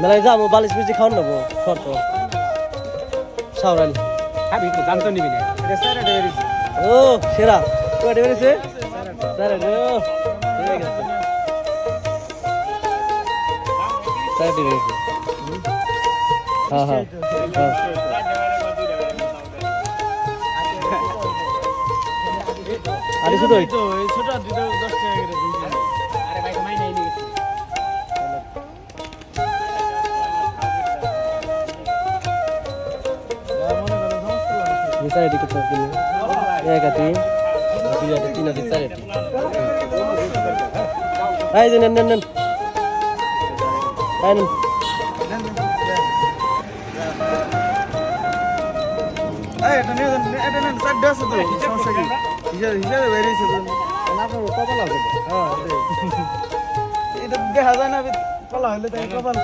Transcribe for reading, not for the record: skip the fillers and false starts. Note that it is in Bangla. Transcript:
মেলায় যাবো বালিশ মিষ্টি খাওয়ান নেবো শর্ত সাউরান খাবি তো জানতো নিবি না ও সেরা কয়টা বেরিয়েছে স্যার ও ঠিক আছে স্যার বেরিয়েছে হ্যাঁ হ্যাঁ হ্যাঁ আরে ছোট ছোট 10 টাকা করে দিই আরে ভাই কমাই নাই নিয়ে বিচার এটি কত দিন এক আটি দুই আটি তিন আটি চার আটি এই যে নেন নেন নেন এই নেন এটা নিয়ে এটা নেন 4 আছে তো সমস্যা কি হিসাবে বেরিয়েছে আপনার কপাল আছে হ্যাঁ এটা দেখা যায় না কলা হলে তাই কপাল